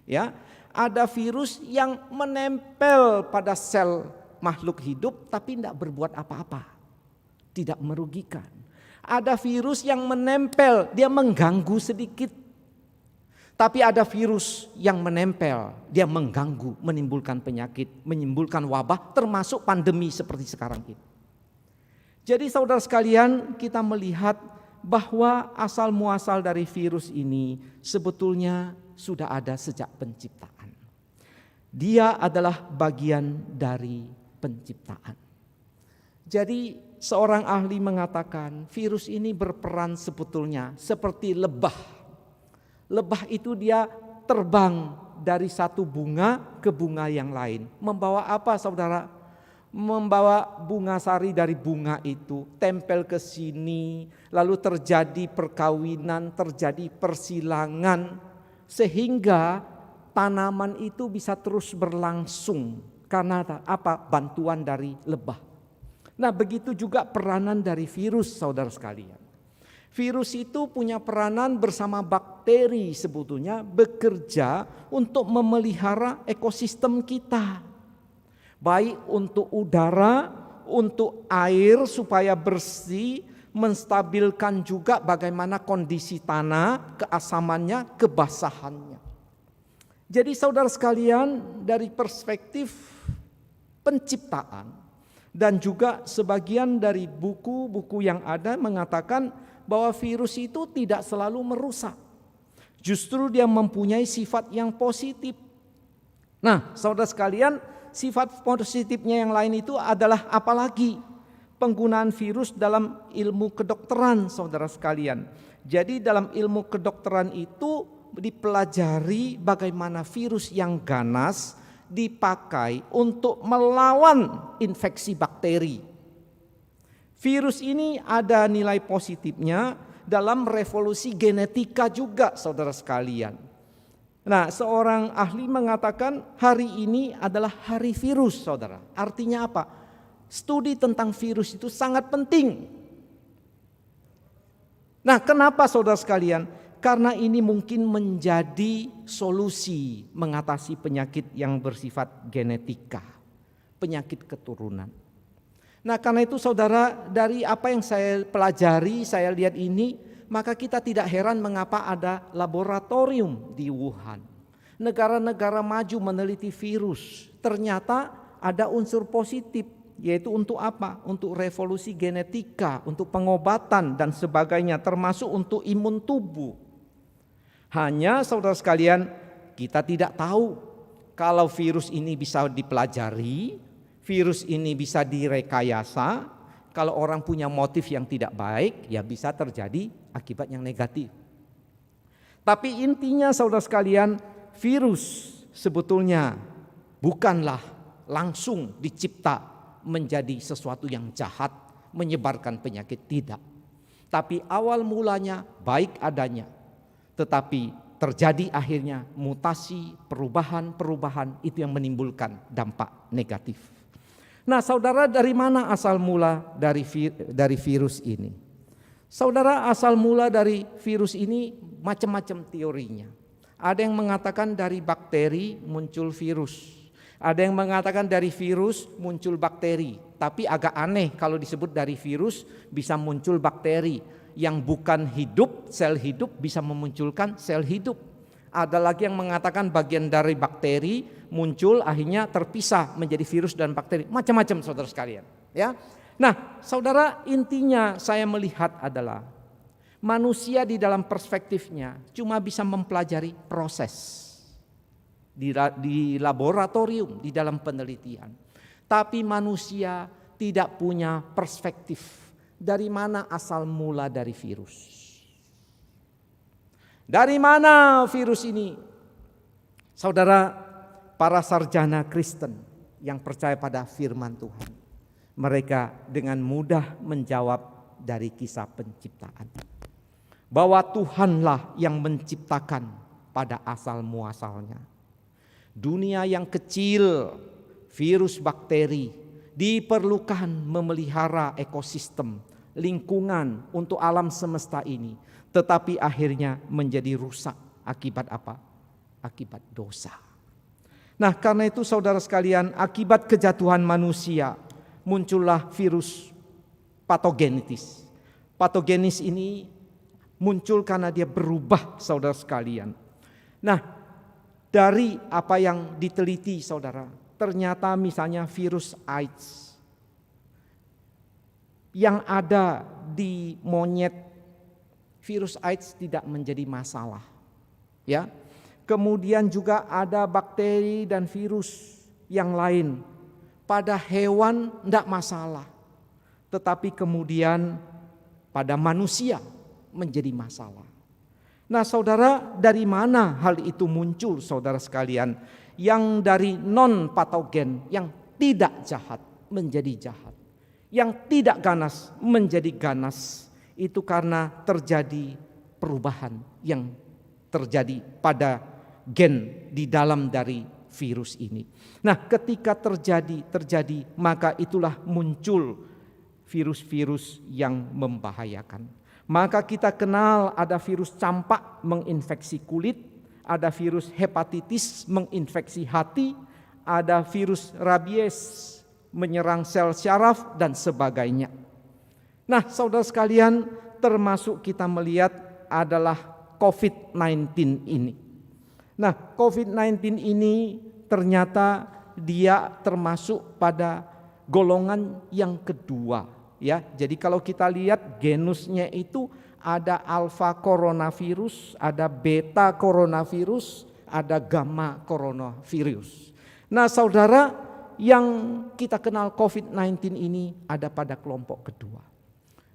A: ya. Ada virus yang menempel pada sel makhluk hidup tapi tidak berbuat apa-apa, tidak merugikan. Ada virus yang menempel, dia mengganggu sedikit. Tapi ada virus yang menempel, dia mengganggu, menimbulkan penyakit, menimbulkan wabah, termasuk pandemi seperti sekarang ini. Jadi saudara sekalian, kita melihat bahwa asal muasal dari virus ini sebetulnya sudah ada sejak penciptaan. Dia adalah bagian dari penciptaan. Jadi seorang ahli mengatakan virus ini berperan sebetulnya seperti lebah. Lebah itu dia terbang dari satu bunga ke bunga yang lain. Membawa apa saudara? Membawa bunga sari dari bunga itu, tempel ke sini, lalu terjadi perkawinan, terjadi persilangan, sehingga tanaman itu bisa terus berlangsung karena apa? Bantuan dari lebah. Nah begitu juga peranan dari virus saudara sekalian. Virus itu punya peranan bersama bakteri sebetulnya bekerja untuk memelihara ekosistem kita. Baik untuk udara, untuk air supaya bersih, menstabilkan juga bagaimana kondisi tanah, keasamannya, kebasahannya. Jadi saudara sekalian, dari perspektif penciptaan dan juga sebagian dari buku-buku yang ada mengatakan bahwa virus itu tidak selalu merusak. Justru dia mempunyai sifat yang positif. Nah, saudara sekalian, sifat positifnya yang lain itu adalah apalagi penggunaan virus dalam ilmu kedokteran, saudara sekalian. Jadi dalam ilmu kedokteran itu dipelajari bagaimana virus yang ganas dipakai untuk melawan infeksi bakteri. Virus ini ada nilai positifnya dalam revolusi genetika juga saudara sekalian. Nah seorang ahli mengatakan hari ini adalah hari virus saudara. Artinya apa? Studi tentang virus itu sangat penting. Nah kenapa saudara sekalian? Karena ini mungkin menjadi solusi mengatasi penyakit yang bersifat genetika. Penyakit keturunan. Nah karena itu saudara, dari apa yang saya pelajari, saya lihat ini, maka kita tidak heran mengapa ada laboratorium di Wuhan. Negara-negara maju meneliti virus, ternyata ada unsur positif, yaitu untuk apa? Untuk revolusi genetika, untuk pengobatan dan sebagainya, termasuk untuk imun tubuh. Hanya saudara sekalian, kita tidak tahu kalau virus ini bisa dipelajari, virus ini bisa direkayasa. Kalau orang punya motif yang tidak baik, ya bisa terjadi akibat yang negatif. Tapi intinya saudara sekalian, virus sebetulnya bukanlah langsung dicipta menjadi sesuatu yang jahat, menyebarkan penyakit, tidak. Tapi awal mulanya baik adanya, tetapi terjadi akhirnya mutasi, perubahan itu yang menimbulkan dampak negatif. Nah, saudara, dari mana asal mula dari virus ini? Saudara, asal mula dari virus ini macam-macam teorinya. Ada yang mengatakan dari bakteri muncul virus. Ada yang mengatakan dari virus muncul bakteri. Tapi agak aneh kalau disebut dari virus bisa muncul bakteri. Yang bukan hidup, sel hidup bisa memunculkan sel hidup. Ada lagi yang mengatakan bagian dari bakteri muncul akhirnya terpisah menjadi virus dan bakteri. Macam-macam saudara sekalian. Ya. Nah, saudara, intinya saya melihat adalah manusia di dalam perspektifnya cuma bisa mempelajari proses di laboratorium, di dalam penelitian. Tapi manusia tidak punya perspektif dari mana asal mula dari virus. Dari mana virus ini? Saudara, para sarjana Kristen yang percaya pada firman Tuhan, mereka dengan mudah menjawab dari kisah penciptaan. Bahwa Tuhanlah yang menciptakan pada asal muasalnya. Dunia yang kecil, virus bakteri, diperlukan memelihara ekosistem, lingkungan untuk alam semesta ini. Tetapi akhirnya menjadi rusak akibat apa? Akibat dosa. Nah, karena itu saudara sekalian, akibat kejatuhan manusia muncullah virus patogenetis. Patogenis ini muncul karena dia berubah, saudara sekalian. Nah, dari apa yang diteliti saudara, ternyata misalnya virus AIDS yang ada di monyet, virus AIDS tidak menjadi masalah. Ya. Kemudian juga ada bakteri dan virus yang lain. Pada hewan tidak masalah. Tetapi kemudian pada manusia menjadi masalah. Nah, saudara, dari mana hal itu muncul, saudara sekalian? Yang dari non patogen, yang tidak jahat menjadi jahat, yang tidak ganas menjadi ganas. Itu karena terjadi perubahan yang terjadi pada gen di dalam dari virus ini. Nah, ketika terjadi, maka itulah muncul virus-virus yang membahayakan. Maka kita kenal ada virus campak menginfeksi kulit, ada virus hepatitis menginfeksi hati, ada virus rabies menyerang sel syaraf dan sebagainya. Nah, saudara sekalian, termasuk kita melihat adalah COVID-19 ini. Nah, COVID-19 ini ternyata dia termasuk pada golongan yang kedua. Ya, jadi kalau kita lihat genusnya itu ada alfa coronavirus, ada beta coronavirus, ada gamma coronavirus. Nah, saudara, yang kita kenal COVID-19 ini ada pada kelompok kedua.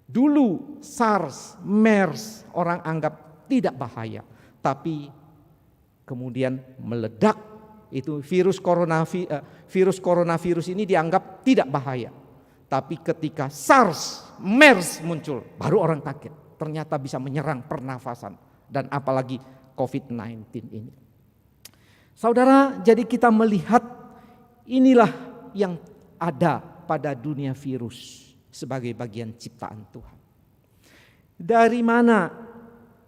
A: Dulu SARS, MERS orang anggap tidak bahaya, tapi kemudian meledak. Itu virus coronavirus ini dianggap tidak bahaya. Tapi ketika SARS, MERS muncul, baru orang kaget. Ternyata bisa menyerang pernafasan dan apalagi COVID-19 ini. Saudara, jadi kita melihat inilah yang ada pada dunia virus sebagai bagian ciptaan Tuhan. Dari mana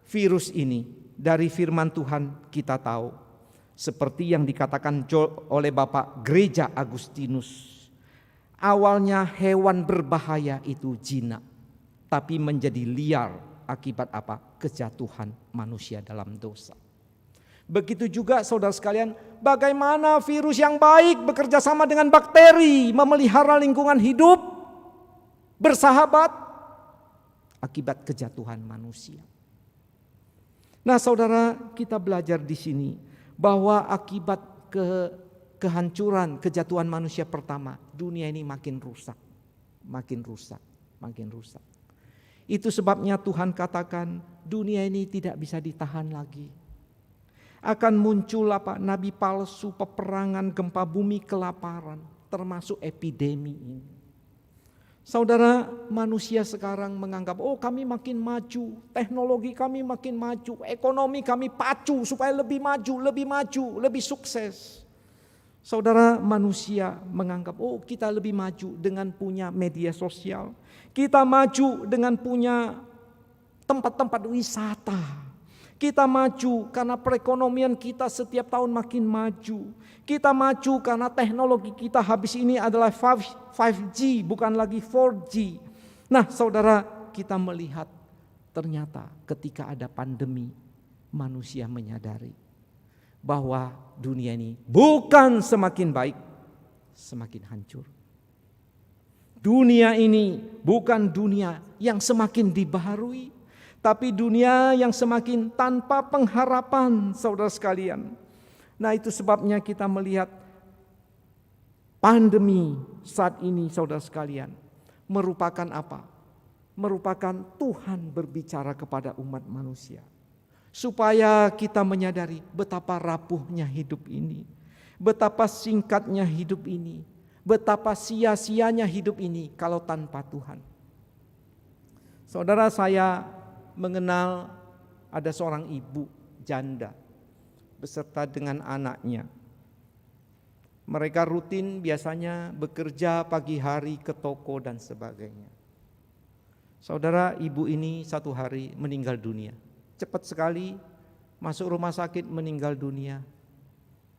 A: virus ini? Dari firman Tuhan kita tahu. Seperti yang dikatakan oleh Bapak Gereja Agustinus. Awalnya hewan berbahaya itu jinak, tapi menjadi liar akibat apa? Kejatuhan manusia dalam dosa. Begitu juga saudara sekalian, bagaimana virus yang baik bekerja sama dengan bakteri, memelihara lingkungan hidup, bersahabat, akibat kejatuhan manusia. Nah, saudara, kita belajar di sini bahwa akibat kehancuran, kejatuhan manusia pertama, dunia ini makin rusak. Itu sebabnya Tuhan katakan dunia ini tidak bisa ditahan lagi. Akan muncul nabi palsu, peperangan, gempa bumi, kelaparan. termasuk epidemi ini. Saudara, manusia sekarang menganggap, oh kami makin maju, teknologi kami makin maju, ekonomi kami pacu supaya lebih maju, lebih sukses. Saudara, manusia menganggap, oh kita lebih maju dengan punya media sosial. Kita maju dengan punya tempat-tempat wisata. Kita maju karena perekonomian kita setiap tahun makin maju. Kita maju karena teknologi kita habis ini adalah 5G bukan lagi 4G. Nah saudara, kita melihat ternyata ketika ada pandemi, manusia menyadari bahwa dunia ini bukan semakin baik, semakin hancur. Dunia ini bukan dunia yang semakin dibaharui, tapi dunia yang semakin tanpa pengharapan, saudara sekalian. Nah itu sebabnya kita melihat pandemi saat ini, saudara sekalian, merupakan apa? Merupakan Tuhan berbicara kepada umat manusia. Supaya kita menyadari betapa rapuhnya hidup ini. Betapa singkatnya hidup ini. Betapa sia-sianya hidup ini kalau tanpa Tuhan. Saudara, saya mengenal ada seorang ibu janda beserta dengan anaknya. Mereka rutin biasanya bekerja pagi hari ke toko dan sebagainya. Saudara, ibu ini satu hari meninggal dunia. Cepat sekali masuk rumah sakit, meninggal dunia,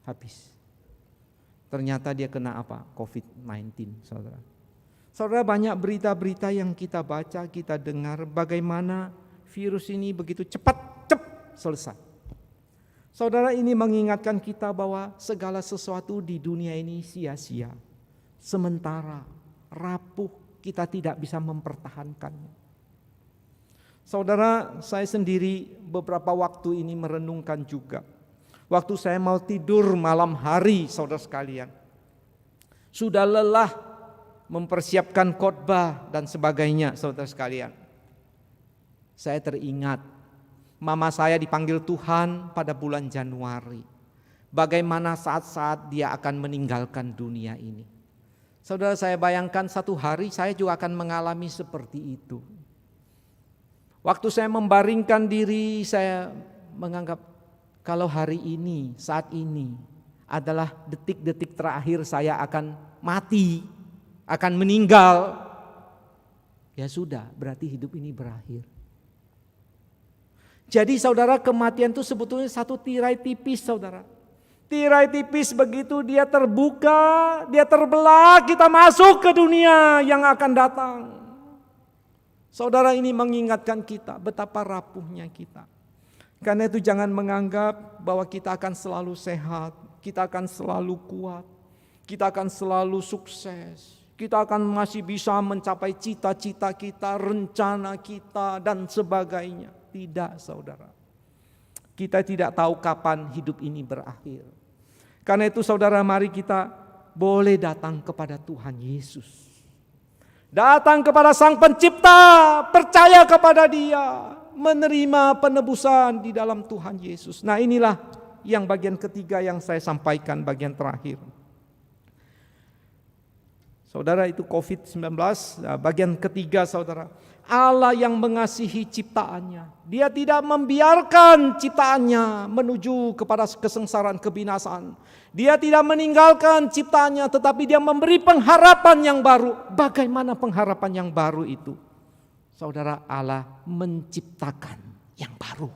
A: habis. Ternyata dia kena apa? COVID-19, saudara. Saudara, banyak berita-berita yang kita baca, kita dengar bagaimana virus ini begitu cepat selesai. Saudara, ini mengingatkan kita bahwa segala sesuatu di dunia ini sia-sia. Sementara, rapuh, kita tidak bisa mempertahankannya. Saudara, saya sendiri beberapa waktu ini merenungkan juga. Waktu saya mau tidur malam hari, saudara sekalian, sudah lelah mempersiapkan khotbah dan sebagainya, saudara sekalian. Saya teringat mama saya dipanggil Tuhan pada bulan Januari. Bagaimana saat-saat dia akan meninggalkan dunia ini. Saudara, saya bayangkan satu hari saya juga akan mengalami seperti itu. Waktu saya membaringkan diri, saya menganggap kalau hari ini, saat ini adalah detik-detik terakhir saya akan mati, akan meninggal. Ya sudah, berarti hidup ini berakhir. Jadi saudara, kematian itu sebetulnya satu tirai tipis, saudara. Tirai tipis begitu dia terbuka, dia terbelah, kita masuk ke dunia yang akan datang. Saudara, ini mengingatkan kita betapa rapuhnya kita. Karena itu jangan menganggap bahwa kita akan selalu sehat, kita akan selalu kuat, kita akan selalu sukses, kita akan masih bisa mencapai cita-cita kita, rencana kita dan sebagainya. Tidak, saudara. Kita tidak tahu kapan hidup ini berakhir. Karena itu saudara, mari kita boleh datang kepada Tuhan Yesus. Datang kepada Sang Pencipta, percaya kepada Dia. Menerima penebusan di dalam Tuhan Yesus. Nah inilah yang bagian ketiga yang saya sampaikan, bagian terakhir. Saudara, itu COVID-19, bagian ketiga saudara. Allah yang mengasihi ciptaannya. Dia tidak membiarkan ciptaannya menuju kepada kesengsaraan, kebinasaan. Dia tidak meninggalkan ciptaannya, tetapi dia memberi pengharapan yang baru. Bagaimana pengharapan yang baru itu? Saudara, Allah menciptakan yang baru.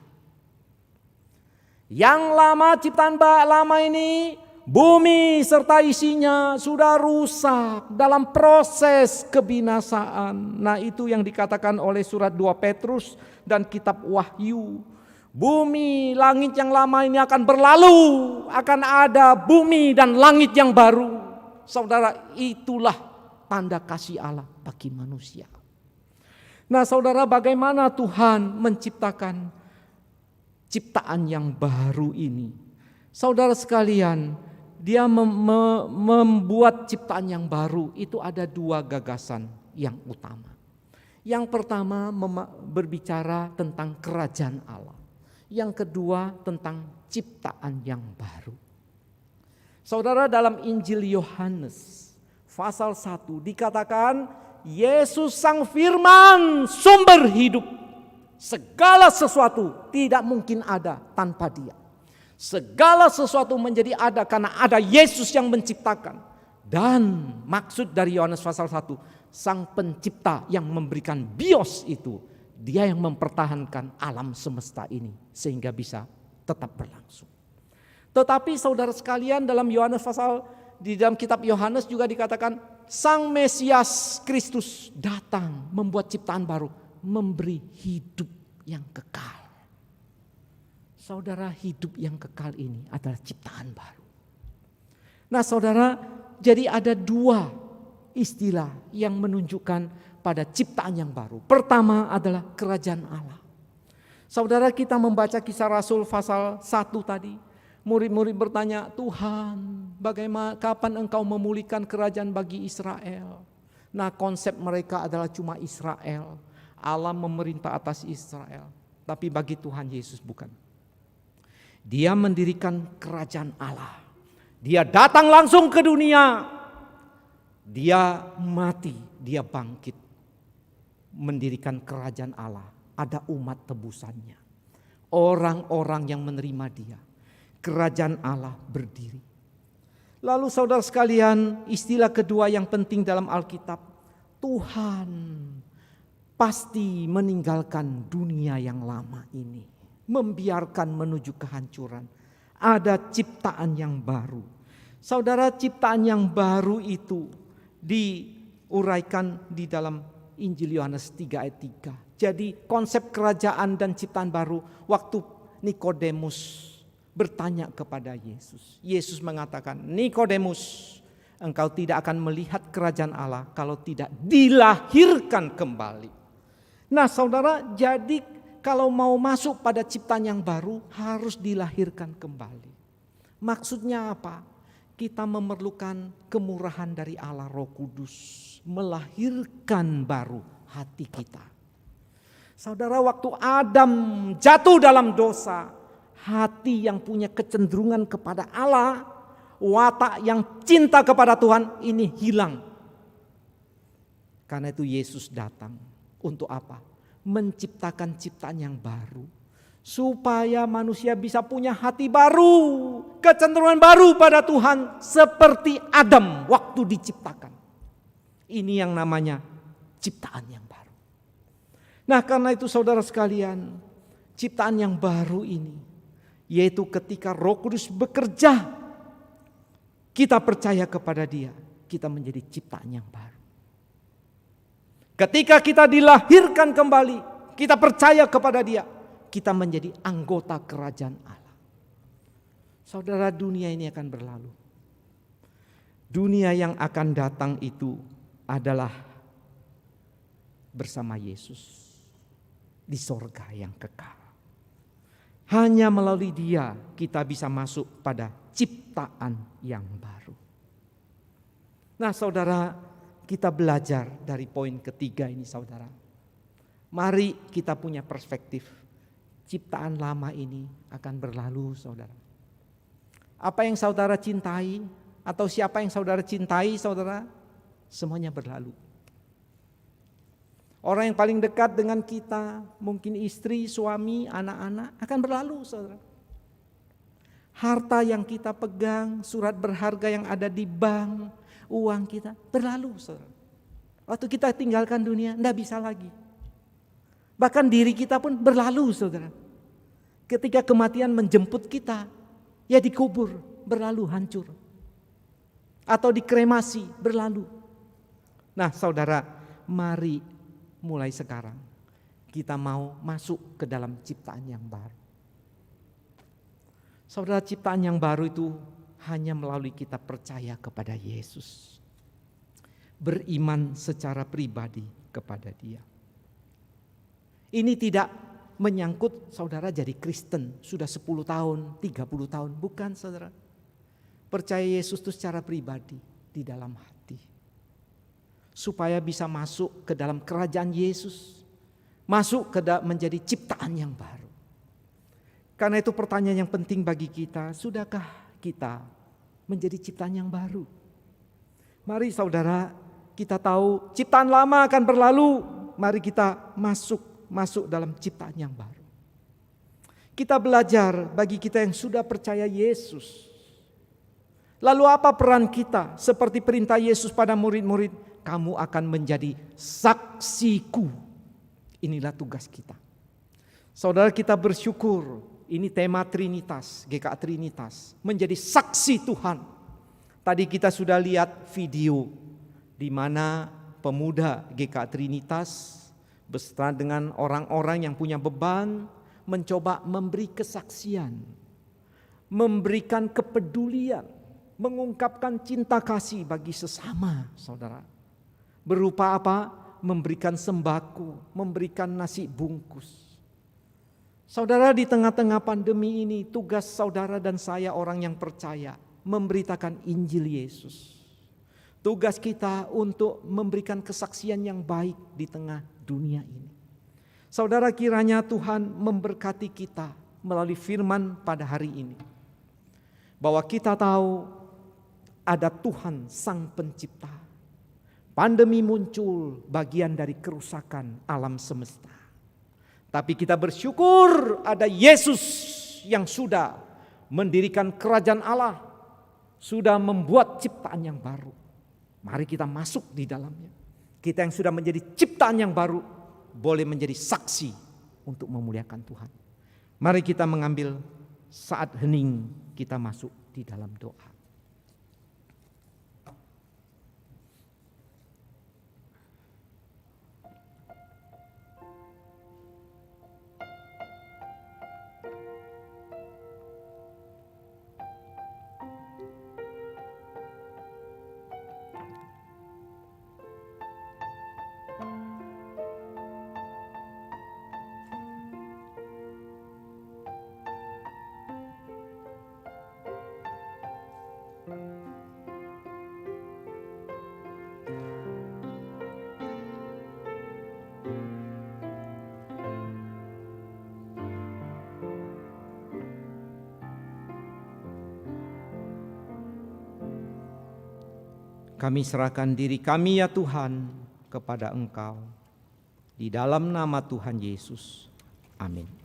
A: Yang lama, ciptaan lama ini, bumi serta isinya sudah rusak dalam proses kebinasaan. Nah itu yang dikatakan oleh surat 2 Petrus dan kitab Wahyu. Bumi, langit yang lama ini akan berlalu, akan ada bumi dan langit yang baru. Saudara, itulah tanda kasih Allah bagi manusia. Nah saudara, bagaimana Tuhan menciptakan ciptaan yang baru ini? Saudara sekalian, Dia membuat ciptaan yang baru itu ada dua gagasan yang utama. Yang pertama berbicara tentang kerajaan Allah. Yang kedua tentang ciptaan yang baru. Saudara, dalam Injil Yohanes pasal 1 dikatakan Yesus Sang Firman sumber hidup. Segala sesuatu tidak mungkin ada tanpa Dia. Segala sesuatu menjadi ada karena ada Yesus yang menciptakan. Dan maksud dari Yohanes pasal 1, Sang Pencipta yang memberikan bios itu, Dia yang mempertahankan alam semesta ini sehingga bisa tetap berlangsung. Tetapi saudara sekalian, di dalam kitab Yohanes juga dikatakan Sang Mesias Kristus datang membuat ciptaan baru, memberi hidup yang kekal. Saudara, hidup yang kekal ini adalah ciptaan baru. Nah saudara, jadi ada dua istilah yang menunjukkan pada ciptaan yang baru. Pertama adalah kerajaan Allah. Saudara, kita membaca Kisah Rasul pasal 1 tadi. Murid-murid bertanya, Tuhan, bagaimana, kapan Engkau memulihkan kerajaan bagi Israel? Nah, konsep mereka adalah cuma Israel. Allah memerintah atas Israel. Tapi bagi Tuhan Yesus bukan. Dia mendirikan kerajaan Allah. Dia datang langsung ke dunia. Dia mati, dia bangkit. Mendirikan kerajaan Allah. Ada umat tebusannya. Orang-orang yang menerima dia. Kerajaan Allah berdiri. Lalu saudara sekalian, istilah kedua yang penting dalam Alkitab, Tuhan pasti meninggalkan dunia yang lama ini, membiarkan menuju kehancuran. Ada ciptaan yang baru. Saudara, ciptaan yang baru itu diuraikan di dalam Injil Yohanes 3 ayat 3. Jadi konsep kerajaan dan ciptaan baru waktu Nikodemus bertanya kepada Yesus. Yesus mengatakan, Nikodemus, engkau tidak akan melihat kerajaan Allah kalau tidak dilahirkan kembali. Nah saudara, jadi kalau mau masuk pada ciptaan yang baru harus dilahirkan kembali. Maksudnya apa? Kita memerlukan kemurahan dari Allah Roh Kudus, melahirkan baru hati kita. Saudara, waktu Adam jatuh dalam dosa, hati yang punya kecenderungan kepada Allah, watak yang cinta kepada Tuhan ini hilang. Karena itu Yesus datang untuk apa? Menciptakan ciptaan yang baru. Supaya manusia bisa punya hati baru, kecenderungan baru pada Tuhan seperti Adam waktu diciptakan. Ini yang namanya ciptaan yang baru. Nah karena itu saudara sekalian, ciptaan yang baru ini, yaitu ketika Roh Kudus bekerja, kita percaya kepada Dia, kita menjadi ciptaan yang baru. Ketika kita dilahirkan kembali, kita percaya kepada Dia, kita menjadi anggota kerajaan Allah. Saudara, dunia ini akan berlalu. Dunia yang akan datang itu adalah bersama Yesus di sorga yang kekal. Hanya melalui Dia kita bisa masuk pada ciptaan yang baru. Nah saudara, kita belajar dari poin ketiga ini saudara. Mari kita punya perspektif. Ciptaan lama ini akan berlalu saudara. Apa yang saudara cintai atau siapa yang saudara cintai saudara, semuanya berlalu. Orang yang paling dekat dengan kita, mungkin istri, suami, anak-anak akan berlalu saudara. Harta yang kita pegang, surat berharga yang ada di bank, uang kita berlalu saudara. Waktu kita tinggalkan dunia, enggak bisa lagi. Bahkan diri kita pun berlalu saudara. Ketika kematian menjemput kita, ya dikubur, berlalu hancur. Atau dikremasi, berlalu. Nah saudara, mari mulai sekarang kita mau masuk ke dalam ciptaan yang baru. Saudara, ciptaan yang baru itu hanya melalui kita percaya kepada Yesus. Beriman secara pribadi kepada Dia. Ini tidak menyangkut saudara jadi Kristen sudah 10 tahun, 30 tahun. Bukan saudara. Percaya Yesus itu secara pribadi di dalam hati. Supaya bisa masuk ke dalam kerajaan Yesus. Masuk ke menjadi ciptaan yang baru. Karena itu pertanyaan yang penting bagi kita. Sudahkah kita menjadi ciptaan yang baru? Mari saudara, kita tahu ciptaan lama akan berlalu. Mari kita masuk dalam ciptaan yang baru. Kita belajar bagi kita yang sudah percaya Yesus. Lalu apa peran kita? Seperti perintah Yesus pada murid-murid, kamu akan menjadi saksiku. Inilah tugas kita. Saudara, kita bersyukur, ini tema Trinitas, GKA Trinitas, menjadi saksi Tuhan. Tadi kita sudah lihat video di mana pemuda GKA Trinitas beserta dengan orang-orang yang punya beban mencoba memberi kesaksian, memberikan kepedulian, mengungkapkan cinta kasih bagi sesama saudara. Berupa apa? Memberikan sembako, memberikan nasi bungkus. Saudara, di tengah-tengah pandemi ini tugas saudara dan saya orang yang percaya memberitakan Injil Yesus. Tugas kita untuk memberikan kesaksian yang baik di tengah dunia ini. Saudara, kiranya Tuhan memberkati kita melalui firman pada hari ini. Bahwa kita tahu ada Tuhan Sang Pencipta. Pandemi muncul bagian dari kerusakan alam semesta. Tapi kita bersyukur ada Yesus yang sudah mendirikan kerajaan Allah. Sudah membuat ciptaan yang baru. Mari kita masuk di dalamnya. Kita yang sudah menjadi ciptaan yang baru boleh menjadi saksi untuk memuliakan Tuhan. Mari kita mengambil saat hening, kita masuk di dalam doa. Kami serahkan diri kami ya Tuhan kepada Engkau. Di dalam nama Tuhan Yesus. Amin.